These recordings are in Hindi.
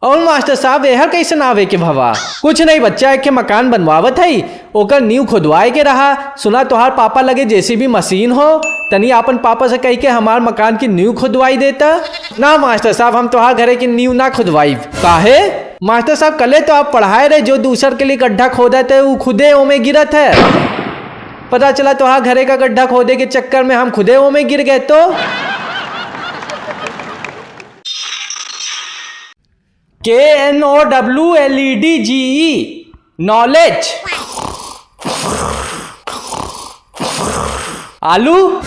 और मास्टर साहब यह कैसे नावे के भवा? कुछ नहीं बच्चा, एक के मकान बनवावत है, ओकर नींव खुदवाए के रहा। सुना तोहार पापा लगे जेसीबी मशीन हो, तनी अपन पापा से कह के हमार मकान की नींव खुदवाई देता। ना मास्टर साहब, हम तोहार घरे की नींव ना खुदवाई। काहे? मास्टर साहब कले तो आप पढ़ाए रहे, जो दूसर के लिए गड्ढा खोदा थे वो खुदे ओमे गिरत है। पता चला तोहार घरे का गड्ढा खोदे के चक्कर में हम खुदे ओमे गिर गए तो। KNOWLEDGE knowledge. आलू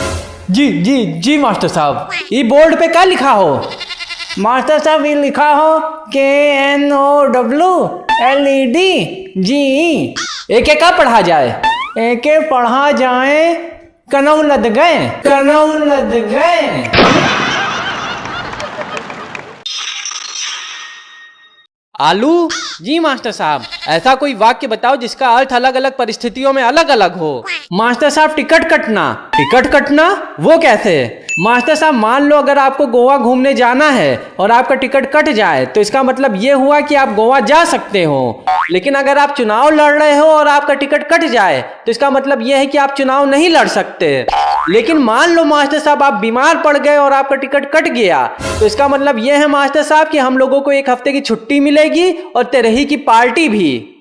जी जी जी मास्टर साहब, ये बोर्ड पे क्या लिखा हो? मास्टर साहब ये लिखा हो KNOWLEDGE। एक एक का पढ़ा जाए? एक एक पढ़ा जाए कनौ लद गए, कनौ लद गए। आलू जी मास्टर साहब, ऐसा कोई वाक्य बताओ जिसका अर्थ अलग अलग परिस्थितियों में अलग अलग हो। मास्टर साहब टिकट कटना। टिकट कटना वो कैसे? मास्टर साहब मान लो अगर आपको गोवा घूमने जाना है और आपका टिकट कट जाए तो इसका मतलब ये हुआ कि आप गोवा जा सकते हो। लेकिन अगर आप चुनाव लड़ रहे हो और आपका टिकट कट जाए तो इसका मतलब ये है कि आप चुनाव नहीं लड़ सकते। लेकिन मान लो मास्टर साहब आप बीमार पड़ गए और आपका टिकट कट गया तो इसका मतलब यह है मास्टर साहब कि हम लोगों को एक हफ्ते की छुट्टी मिलेगी और तेरही की पार्टी भी।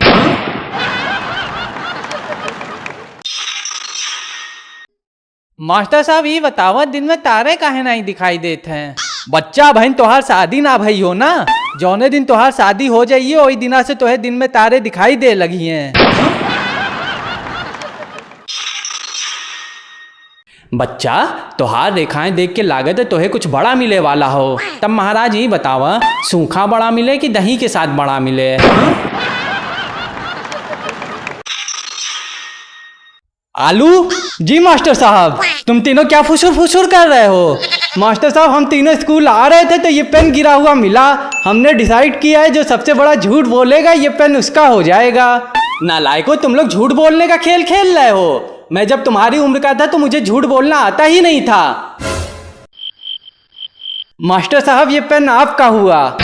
मास्टर साहब ये बताओ दिन में तारे काहे नहीं दिखाई देते हैं? बच्चा बहन तोहार शादी ना भई हो ना, जौने दिन तोहार शादी हो जाइए वही दिना से तोहे दिन में तारे दिखाई दे लगी हैं। बच्चा तोहार रेखाएं देख के लागत है तोहे कुछ बड़ा मिले वाला हो। तब महाराज ये बतावा, सूखा बड़ा मिले कि दही के साथ बड़ा मिले? आलू जी मास्टर साहब, तुम तीनों क्या फुसुर फुसुर कर रहे हो? मास्टर साहब हम तीनों स्कूल आ रहे थे तो ये पेन गिरा हुआ मिला। हमने डिसाइड किया है जो सबसे बड़ा झूठ बोलेगा ये पेन उसका हो जाएगा। नालायको, तुम लोग झूठ बोलने का खेल खेल रहे हो। मैं जब तुम्हारी उम्र का था तो मुझे झूठ बोलना आता ही नहीं था। मास्टर साहब ये पेन आपका हुआ।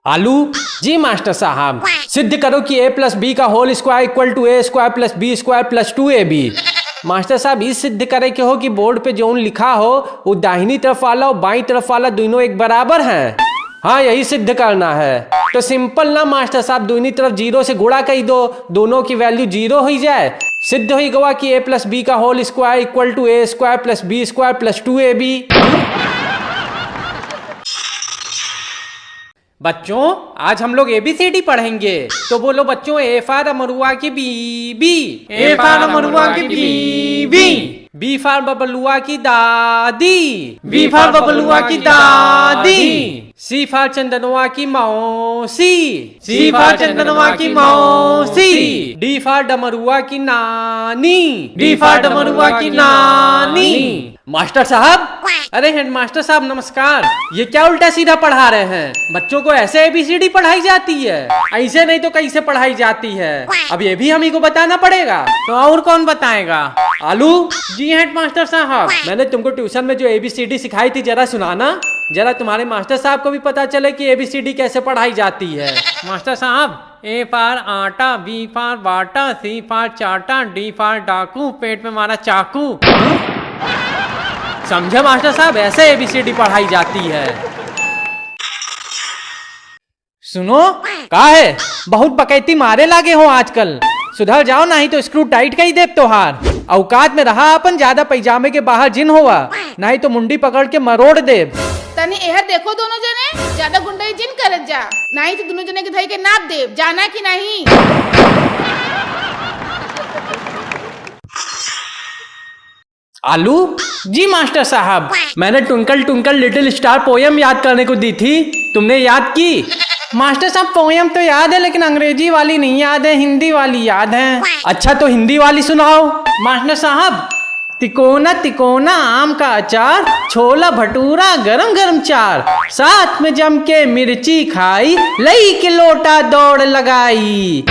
आलू जी मास्टर साहब, सिद्ध करो कि a+b का whole square equal to a square plus b square plus 2ab। Master साहब इस सिद्ध करे के हो कि बोर्ड पे जो लिखा हो वो दाहिनी तरफ वाला और बाईं तरफ वाला दोनों एक बराबर हैं। हाँ यही सिद्ध करना है। तो सिंपल ना मास्टर साहब, दोनों तरफ 0 से गुणा कर दो, दोनों की वैल्यू 0 हो जाए। सिद्ध हो गया कि a+b का whole square equal to a square plus b square plus 2ab। बच्चों आज हम लोग ABCD पढ़ेंगे, तो बोलो बच्चों A फॉर अमरुआ की बीबी, A फॉर अमरुआ की बीबी, B फॉर बबलुआ की दादी, B फॉर बबलुआ की दादी, C फॉर चंदनवा की मौसी, C फॉर चंदनवा की मौसी, D फॉर डमरुआ की नानी, D फॉर डमरुआ की नानी। मास्टर साहब, अरे हेडमास्टर साहब नमस्कार। ये क्या उल्टा सीधा पढ़ा रहे हैं? बच्चों को ऐसे ABCD पढ़ाई जाती है? ऐसे नहीं तो कैसे पढ़ाई जाती है? अब ये भी हम ही को बताना पड़ेगा, तो और कौन बताएगा? आलू जी हेडमास्टर साहब, मैंने तुमको ट्यूशन में जो ABCD सिखाई थी जरा सुनाना, जरा तुम्हारे मास्टर साहब को भी पता चले कि ABCD कैसे पढ़ाई जाती है। मास्टर साहब, A फॉर आटा, B for Bata, C for चाटा, D फॉर डाकू, पेट में मारा चाकू। समझे मास्टर साहब, ऐसे ABCD पढ़ाई जाती है। सुनो का है, बहुत बकैती मारे लागे हो आजकल, सुधर जाओ नहीं तो स्क्रू टाइट कर ही दे तोहार। औकात में रहा अपन, ज्यादा पैजामे के बाहर जिन हुआ नहीं तो मुंडी पकड़ के मरोड़ दे। तनी यह देखो दोनों जने ज्यादा गुंडाई जिन करत जा, नहीं तो दोनों जने के धई के नाप दे, जाना कि नहीं? आलू जी मास्टर साहब, मैंने twinkle twinkle little star poem याद करने को दी थी, तुमने याद की? मास्टर साहब पोयम तो याद है लेकिन अंग्रेजी वाली नहीं याद है, हिंदी वाली याद है। अच्छा तो हिंदी वाली सुनाओ। मास्टर साहब, तिकोना तिकोना आम का अचार, छोला भटूरा गरम गरम चार, साथ में जम के मिर्ची खाई, लई के लोटा दौड़ लगाई।